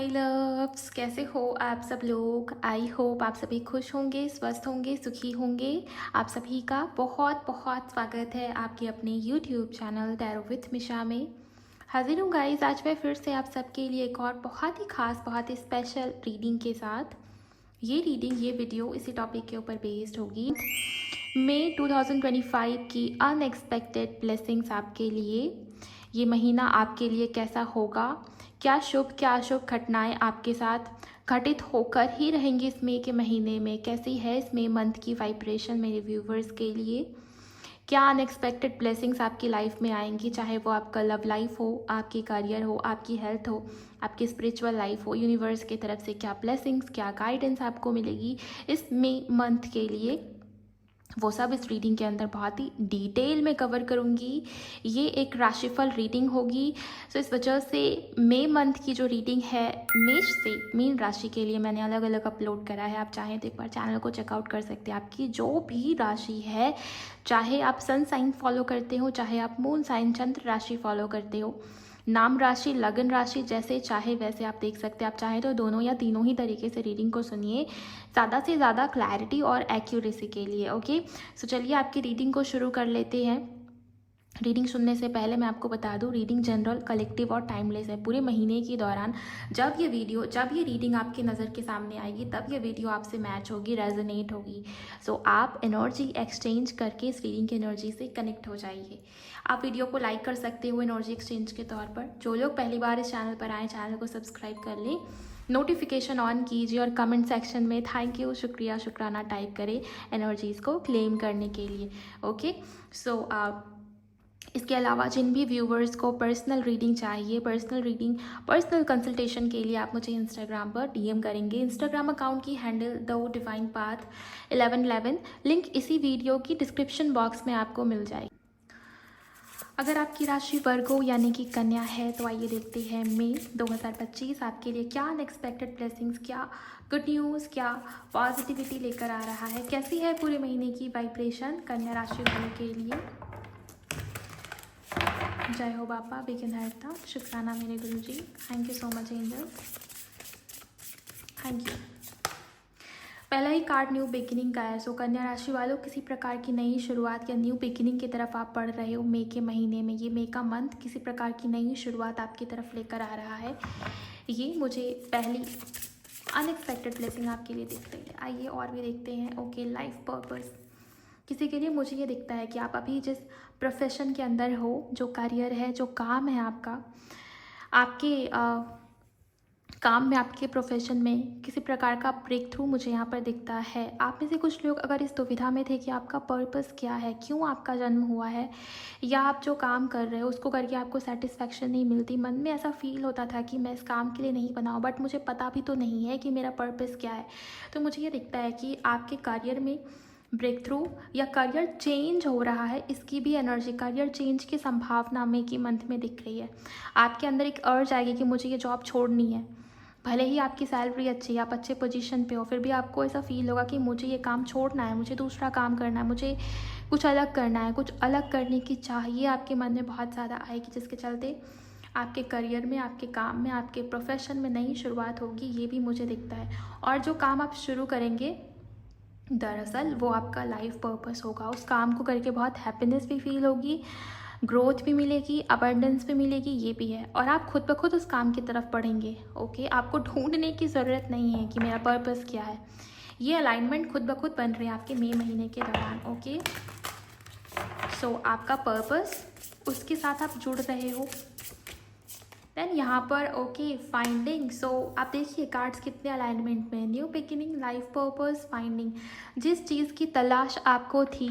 My loves, कैसे हो आप सब लोग। आई होप आप सभी खुश होंगे, स्वस्थ होंगे, सुखी होंगे। आप सभी का बहुत बहुत स्वागत है आपके अपने यूट्यूब चैनल टैरो विथ मिशा में। हाजिर हूँ गाइस आज मैं फिर से आप सबके लिए एक और बहुत ही खास, बहुत ही स्पेशल रीडिंग के साथ। ये वीडियो इसी टॉपिक के ऊपर बेस्ड होगी। मई 2025 की अनएक्सपेक्टेड ब्लेसिंग्स आपके लिए। ये महीना आपके लिए कैसा होगा, क्या शुभ क्या अशुभ घटनाएं आपके साथ घटित होकर ही रहेंगी इस मई के महीने में, कैसी है इस मई मंथ की वाइब्रेशन मेरे व्यूवर्स के लिए, क्या अनएक्सपेक्टेड ब्लेसिंग्स आपकी लाइफ में आएंगी, चाहे वो आपका लव लाइफ हो, आपकी करियर हो, आपकी हेल्थ हो, आपकी स्पिरिचुअल लाइफ हो। यूनिवर्स की तरफ से क्या ब्लेसिंग्स, क्या गाइडेंस आपको मिलेगी इस मई मंथ के लिए, वो सब इस रीडिंग के अंदर बहुत ही डिटेल में कवर करूँगी। ये एक राशिफल रीडिंग होगी। सो इस वजह से मई मंथ की जो रीडिंग है मेष से मीन राशि के लिए मैंने अलग अलग अपलोड करा है। आप चाहें तो एक बार चैनल को चेकआउट कर सकते हैं। आपकी जो भी राशि है, चाहे आप सन साइन फॉलो करते हो, चाहे आप मून साइन चंद्र राशि फॉलो करते हो, नाम राशि, लगन राशि, जैसे चाहे वैसे आप देख सकते हैं। आप चाहें तो दोनों या तीनों ही तरीके से रीडिंग को सुनिए, ज़्यादा से ज़्यादा क्लैरिटी और एक्यूरेसी के लिए। ओके, सो चलिए आपकी रीडिंग को शुरू कर लेते हैं। रीडिंग सुनने से पहले मैं आपको बता दूं, रीडिंग जनरल, कलेक्टिव और टाइमलेस है। पूरे महीने के दौरान जब ये रीडिंग आपकी नज़र के सामने आएगी तब ये वीडियो आपसे मैच होगी, रेजोनेट होगी। सो आप एनर्जी एक्सचेंज करके इस रीडिंग की एनर्जी से कनेक्ट हो जाइए। आप वीडियो को लाइक कर सकते हो एनर्जी एक्सचेंज के तौर पर। जो लोग पहली बार इस चैनल पर आए, चैनल को सब्सक्राइब कर लें, नोटिफिकेशन ऑन कीजिए और कमेंट सेक्शन में थैंक यू, शुक्रिया, शुक्राना टाइप करें एनर्जीज़ को क्लेम करने के लिए। ओके, सो इसके अलावा जिन भी व्यूवर्स को पर्सनल रीडिंग चाहिए, पर्सनल कंसल्टेशन के लिए आप मुझे इंस्टाग्राम पर डीएम करेंगे। इंस्टाग्राम अकाउंट की handle the divine path 1111, link इसी वीडियो की डिस्क्रिप्शन बॉक्स में आपको मिल जाएगी। अगर आपकी राशि वर्गो यानी कि कन्या है तो आइए देखते हैं मई 2025 आपके लिए क्या अनएक्सपेक्टेड ब्लेसिंग्स, क्या गुड न्यूज़, क्या पॉजिटिविटी लेकर आ रहा है, कैसी है पूरे महीने की वाइब्रेशन कन्या राशि वालों के लिए। जय हो बापा, विघ्नहर्ता, शुक्राना मेरे गुरु जी, thank you so much angel, thank you. पहला ही कार्ड न्यू बिगिनिंग का है। सो कन्या राशि वालों, किसी प्रकार की नई शुरुआत या न्यू बिगिनिंग की तरफ आप बढ़ रहे हो मई के महीने में। ये मई का मंथ किसी प्रकार की नई शुरुआत आपकी तरफ लेकर आ रहा है। ये मुझे पहली अनएक्सपेक्टेड ब्लेसिंग आपके लिए दिख रही है। आइए और भी देखते हैं। ओके, लाइफ पर्पस किसी के लिए मुझे ये दिखता है कि आप अभी जिस प्रोफेशन के अंदर हो, जो करियर है, जो काम है आपका, आपके काम में, आपके प्रोफेशन में किसी प्रकार का ब्रेक थ्रू मुझे यहाँ पर दिखता है। आप में से कुछ लोग अगर इस दुविधा में थे कि आपका पर्पस क्या है, क्यों आपका जन्म हुआ है, या आप जो काम कर रहे हो उसको करके आपको सेटिस्फैक्शन नहीं मिलती, मन में ऐसा फील होता था कि मैं इस काम के लिए नहीं बना हूँ, बट मुझे पता भी तो नहीं है कि मेरा पर्पस क्या है। तो मुझे ये दिखता है कि आपके करियर में ब्रेक थ्रू या करियर चेंज हो रहा है, इसकी भी एनर्जी, करियर चेंज की संभावना मई की मंथ में दिख रही है। आपके अंदर एक अर्ज आएगी कि मुझे ये जॉब छोड़नी है। भले ही आपकी सैलरी अच्छी है, आप अच्छे पोजीशन पे हो, फिर भी आपको ऐसा फील होगा कि मुझे ये काम छोड़ना है, मुझे दूसरा काम करना है, मुझे कुछ अलग करना है। कुछ अलग करने की चाहिए आपके मन में बहुत ज़्यादा आएगी, जिसके चलते आपके करियर में, आपके काम में, आपके प्रोफेशन में नई शुरुआत होगी। ये भी मुझे दिखता है। और जो काम आप शुरू करेंगे दरअसल वो आपका लाइफ पर्पस होगा। उस काम को करके बहुत हैप्पीनेस भी फील होगी, ग्रोथ भी मिलेगी, अबंडेंस भी मिलेगी, ये भी है। और आप खुद ब खुद उस काम की तरफ बढ़ेंगे। ओके, आपको ढूंढने की ज़रूरत नहीं है कि मेरा पर्पस क्या है। ये अलाइनमेंट खुद ब खुद बन रहे हैं आपके मई महीने के दौरान। ओके, सो आपका पर्पस, उसके साथ आप जुड़ रहे हो। देन यहाँ पर ओके, फाइंडिंग। सो आप देखिए कार्ड्स कितने अलाइनमेंट में, new beginning, life purpose, finding. जिस चीज़ की तलाश आपको थी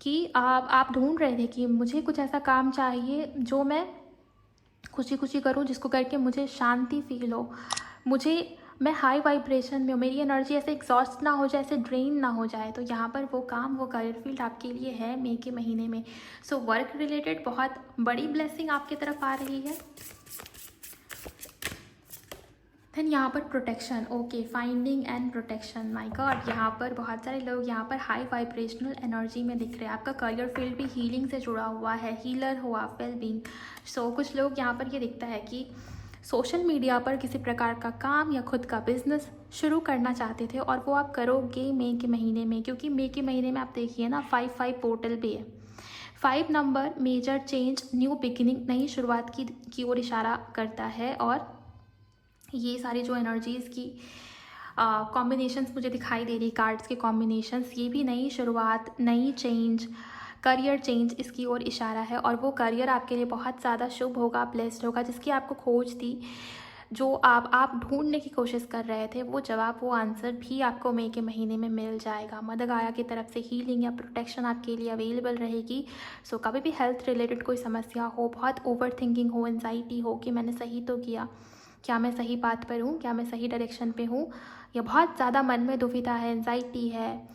कि आप ढूंढ रहे थे कि मुझे कुछ ऐसा काम चाहिए जो मैं खुशी खुशी करूं, जिसको करके मुझे शांति फील हो, मैं हाई वाइब्रेशन में हूँ, मेरी एनर्जी ऐसे एग्जॉस्ट ना हो जाए, ऐसे ड्रेन ना हो जाए। तो यहाँ पर वो काम, वो करियर फील्ड आपके लिए है मई के महीने में। सो वर्क रिलेटेड बहुत बड़ी ब्लेसिंग आपकी तरफ आ रही है। देन यहाँ पर protection. Okay, finding and protection, my God, यहाँ पर बहुत सारे लोग यहाँ पर हाई वाइब्रेशनल एनर्जी में दिख रहे हैं। आपका करियर फील्ड भी हीलिंग से जुड़ा हुआ है, हीलर हो आप, वेल बीइंग। सो कुछ लोग यहाँ पर ये दिखता है कि सोशल मीडिया पर किसी प्रकार का काम या खुद का बिजनेस शुरू करना चाहते थे और वो आप करोगे मई के महीने में, क्योंकि मई के महीने में आप देखिए ना 5-5 पोर्टल भी है। 5 number major change, new beginning, नई शुरुआत की ओर इशारा करता है। और ये सारी जो एनर्जीज़ की कॉम्बिनेशंस मुझे दिखाई दे रही, कार्ड्स के कॉम्बिनेशंस, ये भी नई शुरुआत, नई चेंज, करियर चेंज इसकी ओर इशारा है। और वो करियर आपके लिए बहुत ज़्यादा शुभ होगा, ब्लेस्ड होगा, जिसकी आपको खोज थी, जो आप ढूंढने की कोशिश कर रहे थे, वो जवाब, वो आंसर भी आपको मई के महीने में मिल जाएगा। मदर गाया की तरफ से हीलिंग या प्रोटेक्शन आपके लिए अवेलेबल रहेगी। सो कभी भी हेल्थ रिलेटेड कोई समस्या हो, बहुत ओवर थिंकिंग हो, एंजाइटी हो कि मैंने सही तो किया, क्या मैं सही बात पर हूँ, क्या मैं सही डायरेक्शन पे हूँ, या बहुत ज़्यादा मन में दुविधा है, एंजाइटी है,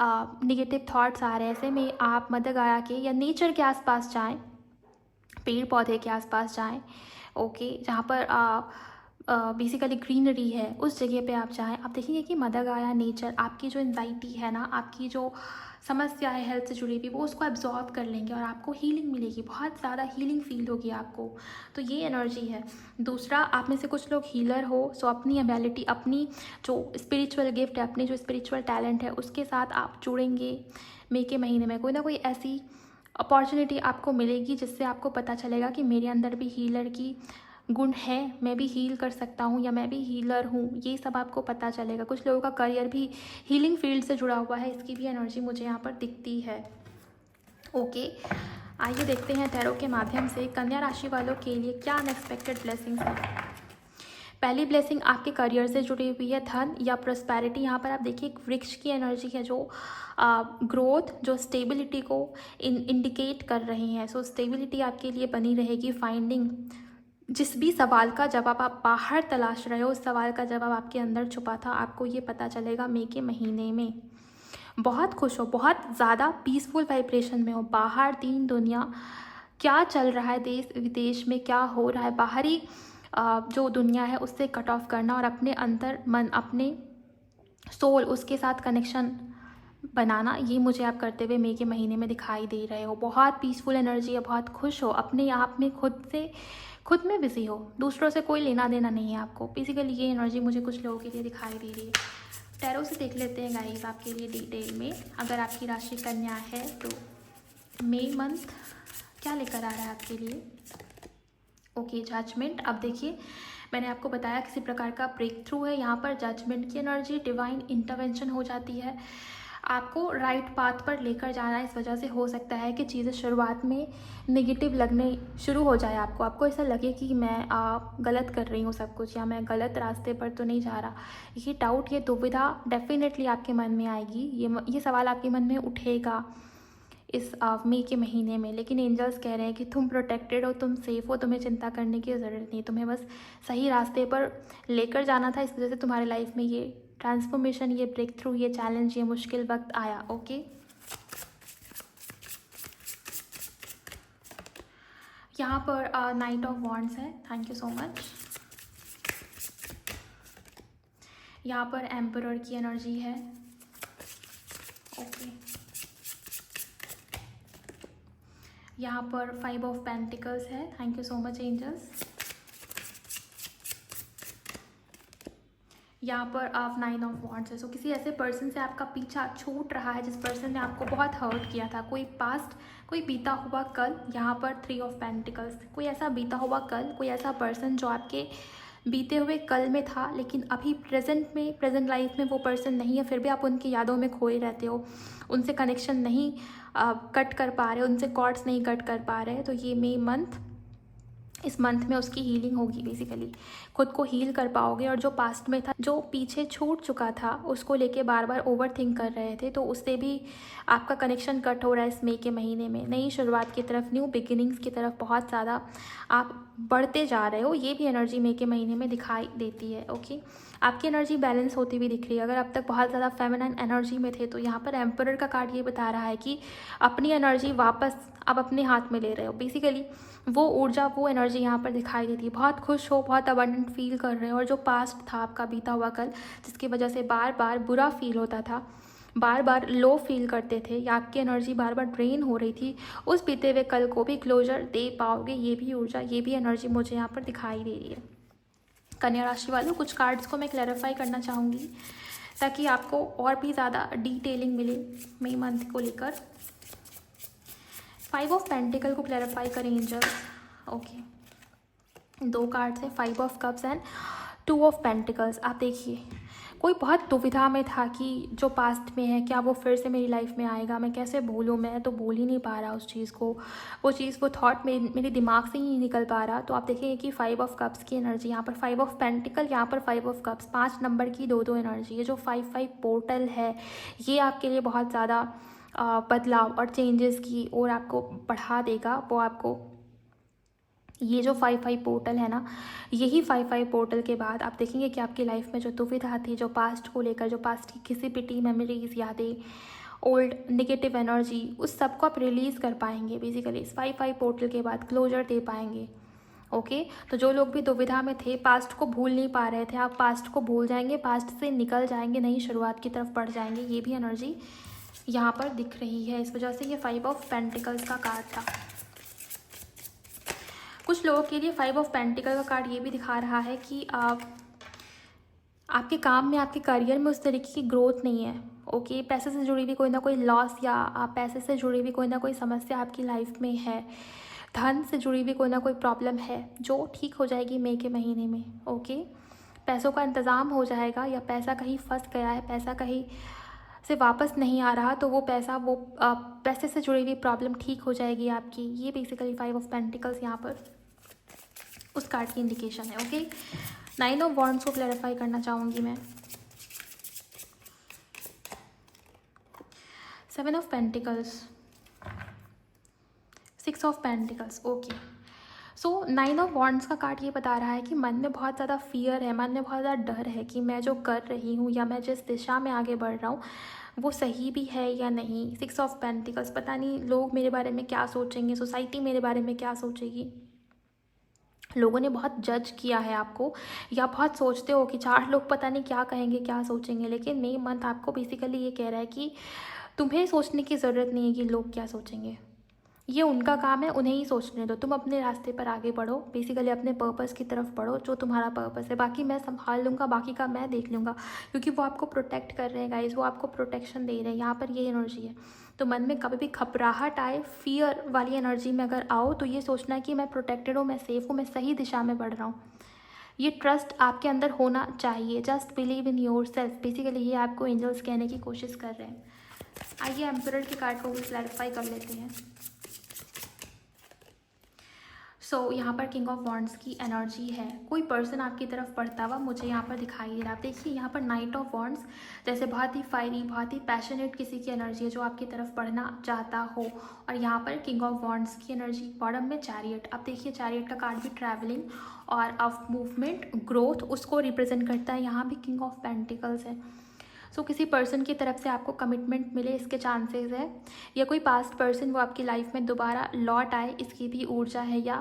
निगेटिव थॉट्स आ रहे हैं, ऐसे में आप मदर गाया के या नेचर के आसपास जाएं, पेड़ पौधे के आसपास जाएं, ओके, जहाँ पर बेसिकली ग्रीनरी है, उस जगह पे आप जाएं। आप देखेंगे कि मदर गाया, नेचर, आपकी जो एंजाइटी है ना, आपकी जो समस्या है हेल्थ से जुड़ी हुई, वो उसको एब्जॉर्ब कर लेंगे और आपको हीलिंग मिलेगी, बहुत ज़्यादा हीलिंग फील होगी आपको। तो ये एनर्जी है। दूसरा, आप में से कुछ लोग हीलर हो, सो अपनी एबिलिटी, अपनी जो स्पिरिचुअल गिफ्ट है, अपनी जो स्पिरिचुअल टैलेंट है, उसके साथ आप जुड़ेंगे मई के महीने में। कोई ना कोई ऐसी अपॉर्चुनिटी आपको मिलेगी जिससे आपको पता चलेगा कि मेरे अंदर भी हीलर की गुण है, मैं भी हील कर सकता हूँ या मैं भी हीलर हूँ, ये सब आपको पता चलेगा। कुछ लोगों का करियर भी हीलिंग फील्ड से जुड़ा हुआ है, इसकी भी एनर्जी मुझे यहाँ पर दिखती है। ओके, आइए देखते हैं टैरो के माध्यम से कन्या राशि वालों के लिए क्या अनएक्सपेक्टेड ब्लेसिंग्स हैं। पहली ब्लेसिंग आपके करियर से जुड़ी हुई है, धन या प्रोस्पैरिटी। यहाँ पर आप देखिए एक वृक्ष की एनर्जी है जो ग्रोथ, जो स्टेबिलिटी को इंडिकेट कर रही है। सो स्टेबिलिटी आपके लिए बनी रहेगी। फाइंडिंग, जिस भी सवाल का जवाब आप बाहर तलाश रहे हो, उस सवाल का जवाब आपके अंदर छुपा था, आपको ये पता चलेगा मई के महीने में। बहुत खुश हो, बहुत ज़्यादा पीसफुल वाइब्रेशन में हो, बाहर दीन दुनिया क्या चल रहा है, देश विदेश में क्या हो रहा है, बाहरी जो दुनिया है उससे कट ऑफ करना और अपने अंतर मन, अपने सोल, उसके साथ कनेक्शन बनाना, ये मुझे आप करते हुए मई के महीने में दिखाई दे रहे हो। बहुत पीसफुल एनर्जी है, बहुत खुश हो, अपने आप में खुद में बिजी हो, दूसरों से कोई लेना देना नहीं है आपको। बेसिकली ये एनर्जी मुझे कुछ लोगों के लिए दिखाई दे रही है। टैरो से देख लेते हैं गाइस आपके लिए डिटेल में। अगर आपकी राशि कन्या है तो मई मंथ क्या लेकर आ रहा है आपके लिए। Okay, judgement. अब देखिए, मैंने आपको बताया किसी प्रकार का ब्रेक थ्रू है, यहाँ पर जजमेंट की एनर्जी, डिवाइन इंटरवेंशन हो जाती है, आपको राइट पाथ पर लेकर जाना। इस वजह से हो सकता है कि चीज़ें शुरुआत में नेगेटिव लगने शुरू हो जाए, आपको ऐसा लगे कि मैं गलत कर रही हूँ सब कुछ, या मैं गलत रास्ते पर तो नहीं जा रहा। ये डाउट, ये दुविधा डेफिनेटली आपके मन में आएगी, ये सवाल आपके मन में उठेगा इस मई के महीने में। लेकिन एंजल्स कह रहे हैं कि तुम प्रोटेक्टेड हो, तुम सेफ हो, तुम्हें चिंता करने की ज़रूरत नहीं, तुम्हें बस सही रास्ते पर लेकर जाना था। इस वजह से तुम्हारे लाइफ में ये ट्रांसफॉर्मेशन, ये ब्रेक थ्रू, ये चैलेंज, ये मुश्किल वक्त आया। ओके, यहाँ पर नाइट ऑफ वॉन्ड्स है, थैंक यू सो मच। यहाँ पर एम्परर की एनर्जी है। ओके, यहाँ पर 5 ऑफ पेंटिकल्स है, thank you so much angels. यहाँ पर आप 9 ऑफ वॉन्ड्स है। सो किसी ऐसे पर्सन से आपका पीछा छूट रहा है, जिस पर्सन ने आपको बहुत हर्ट किया था, कोई पास्ट, कोई बीता हुआ कल। यहाँ पर 3 ऑफ पेंटिकल्स, कोई ऐसा बीता हुआ कल, कोई ऐसा पर्सन जो आपके बीते हुए कल में था, लेकिन अभी प्रेजेंट लाइफ में वो पर्सन नहीं है, फिर भी आप उनकी यादों में खोए रहते हो, उनसे कनेक्शन नहीं कट कर पा रहे, उनसे कॉर्ड्स नहीं कट कर पा रहे। तो ये मई मंथ, इस मंथ में उसकी हीलिंग होगी, बेसिकली खुद को हील कर पाओगे। और जो पास्ट में था, जो पीछे छूट चुका था, उसको लेके बार बार ओवर थिंक कर रहे थे, तो उससे भी आपका कनेक्शन कट हो रहा है इस मई के महीने में। नई शुरुआत की तरफ, न्यू बिगिनिंग्स की तरफ बहुत ज़्यादा आप बढ़ते जा रहे हो, ये भी एनर्जी मई के महीने में दिखाई देती है। ओके, आपकी एनर्जी बैलेंस होती हुई दिख रही है। अगर अब तक बहुत ज़्यादा फेमिनाइन एनर्जी में थे, तो यहाँ पर एम्परर का कार्ड ये बता रहा है कि अपनी एनर्जी वापस आप अपने हाथ में ले रहे हो। बेसिकली वो ऊर्जा, वो एनर्जी यहाँ पर दिखाई देती है। बहुत खुश हो, बहुत अबंडेंट फील कर रहे हो, और जो पास्ट था आपका बीता हुआ कल, जिसकी वजह से बार बार बुरा फील होता था, बार बार लो फील करते थे, या आपकी एनर्जी बार बार ड्रेन हो रही थी, उस बीते हुए कल को भी क्लोजर दे पाओगे। ये भी ऊर्जा, ये भी एनर्जी मुझे यहाँ पर दिखाई दे रही है। कन्या राशि वालों, कुछ कार्ड्स को मैं क्लैरिफाई करना चाहूँगी ताकि आपको और भी ज़्यादा डिटेलिंग मिले मई मंथ को लेकर। 5 ऑफ पेंटिकल को क्लैरिफाई करें एंजल्स। ओके, 2 कार्ड्स हैं, 5 of cups and 2 of pentacles. आप देखिए, कोई बहुत दुविधा में था कि जो पास्ट में है क्या वो फिर से मेरी लाइफ में आएगा, मैं कैसे भूलूँ, मैं तो भूल ही नहीं पा रहा उस चीज़ को, वो थॉट मेरे दिमाग से ही नहीं निकल पा रहा। तो आप देखेंगे कि 5 ऑफ कप्स की एनर्जी, यहाँ पर 5 ऑफ पेंटिकल, यहाँ पर 5 ऑफ कप्स, 5 नंबर की 2-2 एनर्जी। ये जो 5-5 पोर्टल है ये आपके लिए बहुत ज़्यादा बदलाव और चेंजेस की ओर आपको बढ़ा देगा। वो आपको ये जो 5-5 पोर्टल है ना, यही 5-5 पोर्टल के बाद आप देखेंगे कि आपकी लाइफ में जो दुविधा थी, जो पास्ट को लेकर, जो पास्ट की किसी पिटी मेमोरीज, यादें, ओल्ड नेगेटिव एनर्जी, उस सब को आप रिलीज़ कर पाएंगे। बेसिकली इस 5-5 पोर्टल के बाद क्लोजर दे पाएंगे। ओके, तो जो लोग भी दुविधा में थे, पास्ट को भूल नहीं पा रहे थे, आप पास्ट को भूल जाएंगे, पास्ट से निकल जाएंगे, नई शुरुआत की तरफ बढ़ जाएंगे। ये भी एनर्जी यहाँ पर दिख रही है। इस वजह से ये 5 ऑफ पेंटिकल्स का कार्ड था। कुछ लोगों के लिए 5 ऑफ पेंटिकल का कार्ड ये भी दिखा रहा है कि आपके काम में, आपके करियर में उस तरीके की ग्रोथ नहीं है। ओके, पैसे से जुड़ी हुई कोई ना कोई लॉस या पैसे से जुड़ी हुई कोई ना कोई समस्या आपकी लाइफ में है, धन से जुड़ी हुई कोई ना कोई प्रॉब्लम है जो ठीक हो जाएगी मई के महीने में। ओके, पैसों का इंतज़ाम हो जाएगा, या पैसा कहीं फंस गया है, पैसा कहीं से वापस नहीं आ रहा, तो वो पैसे से जुड़ी हुई प्रॉब्लम ठीक हो जाएगी आपकी। ये बेसिकली 5 ऑफ पेंटिकल्स यहाँ पर उस कार्ड की इंडिकेशन है। ओके, 9 ऑफ वॉन्ड्स को क्लैरिफाई करना चाहूँगी मैं। 7 of pentacles, 6 of pentacles. Okay, so 9 of wands का कार्ड ये बता रहा है कि मन में बहुत ज़्यादा फियर है, मन में बहुत ज़्यादा डर है कि मैं जो कर रही हूँ या मैं जिस दिशा में आगे बढ़ रहा हूँ वो सही भी है या नहीं। 6 ऑफ पेंटिकल्स, पता नहीं लोग मेरे बारे में क्या सोचेंगे, सोसाइटी मेरे बारे में क्या सोचेगी। लोगों ने बहुत जज किया है आपको, या बहुत सोचते हो कि 4 लोग पता नहीं क्या कहेंगे, क्या सोचेंगे। लेकिन मई मंथ आपको बेसिकली ये कह रहा है कि तुम्हें सोचने की ज़रूरत नहीं है कि लोग क्या सोचेंगे, ये उनका काम है, उन्हें ही सोचने दो। तुम अपने रास्ते पर आगे बढ़ो, बेसिकली अपने पर्पस की तरफ बढ़ो, जो तुम्हारा पर्पस है। बाकी मैं संभाल लूँगा, बाकी का मैं देख लूँगा, क्योंकि वो आपको प्रोटेक्ट कर रहे हैं गाइस, वो आपको प्रोटेक्शन दे रहे हैं। यहाँ पर ये एनर्जी है। तो मन में कभी भी घबराहट आए, फियर वाली एनर्जी में अगर आओ, तो ये सोचना है कि मैं प्रोटेक्टेड हूँ, मैं सेफ़ हूँ, मैं सही दिशा में बढ़ रहा हूँ। ये ट्रस्ट आपके अंदर होना चाहिए। Just believe in your self, basically ये आपको एंजल्स कहने की कोशिश कर रहे हैं। आइए एम्परर के कार्ड को भी क्लैरिफाई कर लेते हैं। सो यहाँ पर किंग ऑफ वॉन्ड्स की एनर्जी है। कोई पर्सन आपकी तरफ बढ़ता हुआ मुझे यहाँ पर दिखाई दे रहा है। आप देखिए यहाँ पर नाइट ऑफ वॉन्ड्स, जैसे बहुत ही फायरी, बहुत ही पैशनेट किसी की एनर्जी है जो आपकी तरफ बढ़ना चाहता हो। और यहाँ पर किंग ऑफ वॉन्ड्स की एनर्जी बॉटम में चैरियट। आप देखिए चैरियट का कार्ड भी ट्रैवलिंग और ऑफ मूवमेंट, ग्रोथ, उसको रिप्रेजेंट करता है। यहाँ भी किंग ऑफ पेंटिकल्स है। सो किसी पर्सन की तरफ से आपको कमिटमेंट मिले, इसके चांसेस है। या कोई पास्ट पर्सन वो आपकी लाइफ में दोबारा लौट आए, इसकी भी ऊर्जा है। या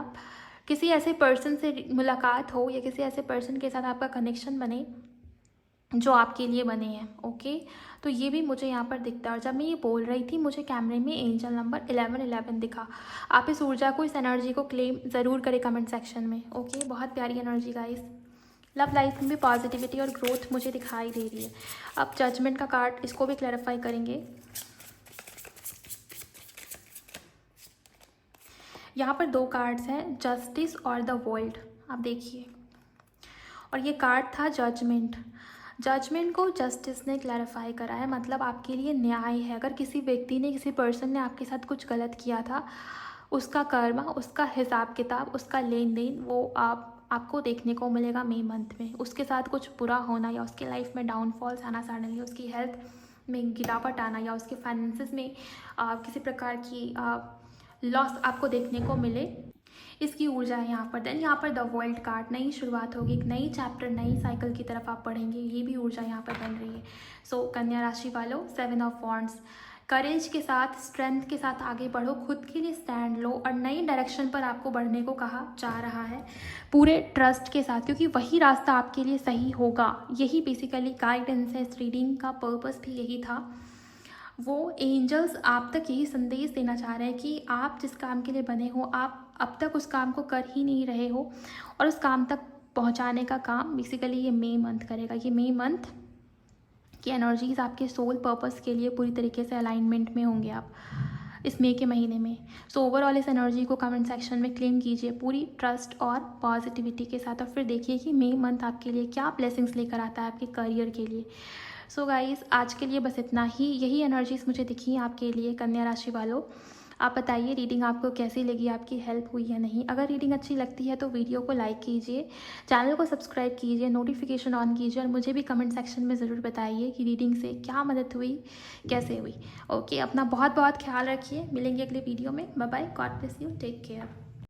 किसी ऐसे पर्सन से मुलाकात हो, या किसी ऐसे पर्सन के साथ आपका कनेक्शन बने जो आपके लिए बने हैं। ओके, तो ये भी मुझे यहाँ पर दिखता है। और जब मैं ये बोल रही थी मुझे कैमरे में एंजल नंबर 1111 दिखा। आप इस ऊर्जा को, इस एनर्जी को क्लेम ज़रूर करें कमेंट सेक्शन में। ओके, बहुत प्यारी एनर्जी गाइस। लव लाइफ में भी पॉजिटिविटी और ग्रोथ मुझे दिखाई दे रही है। अब जजमेंट का कार्ड, इसको भी क्लैरिफाई करेंगे। यहाँ पर 2 कार्ड्स हैं, जस्टिस और द वर्ल्ड। आप देखिए, और ये कार्ड था जजमेंट। जजमेंट को जस्टिस ने क्लैरिफाई करा है, मतलब आपके लिए न्याय है। अगर किसी व्यक्ति ने, किसी पर्सन ने आपके साथ कुछ गलत किया था, उसका कर्म, उसका हिसाब किताब, उसका लेन देन, वो आपको देखने को मिलेगा मई मंथ में। उसके साथ कुछ बुरा होना, या उसके लाइफ में डाउनफॉल्स आना सडनली, उसकी हेल्थ में गिरावट आना, या उसके फाइनेंसेस में किसी प्रकार की लॉस आपको देखने को मिले, इसकी ऊर्जा है यहाँ पर। देन यहाँ पर द वर्ल्ड कार्ड, नई शुरुआत होगी, एक नई चैप्टर, नई साइकिल की तरफ आप बढ़ेंगे, ये भी ऊर्जा यहाँ पर बन रही है। सो कन्या राशि वालों, 7 ऑफ वॉन्ड्स, करेज के साथ, स्ट्रेंथ के साथ आगे बढ़ो, खुद के लिए स्टैंड लो, और नई डायरेक्शन पर आपको बढ़ने को कहा जा रहा है पूरे ट्रस्ट के साथ, क्योंकि वही रास्ता आपके लिए सही होगा। यही बेसिकली गाइडेंस है, इस रीडिंग का पर्पस भी यही था। वो एंजल्स आप तक यही संदेश देना चाह रहे हैं कि आप जिस काम के लिए बने हो, आप अब तक उस काम को कर ही नहीं रहे हो, और उस काम तक पहुंचाने का काम बेसिकली ये मई मंथ करेगा। ये मई मंथ की एनर्जीज आपके सोल पर्पस के लिए पूरी तरीके से अलाइनमेंट में होंगे आप इस मई के महीने में। सो ओवरऑल इस एनर्जी को कमेंट सेक्शन में क्लेम कीजिए पूरी ट्रस्ट और पॉजिटिविटी के साथ, और फिर देखिए कि मई मंथ आपके लिए क्या ब्लेसिंग्स लेकर आता है आपके करियर के लिए। सो गाइस, आज के लिए बस इतना ही। यही एनर्जीज मुझे दिखी आपके लिए कन्या राशि वालों। आप बताइए रीडिंग आपको कैसी लगी, आपकी हेल्प हुई या नहीं। अगर रीडिंग अच्छी लगती है तो वीडियो को लाइक कीजिए, चैनल को सब्सक्राइब कीजिए, नोटिफिकेशन ऑन कीजिए, और मुझे भी कमेंट सेक्शन में ज़रूर बताइए कि रीडिंग से क्या मदद हुई, कैसे हुई। ओके, अपना बहुत बहुत ख्याल रखिए। मिलेंगे अगले वीडियो में। Bye bye, God bless you, take care.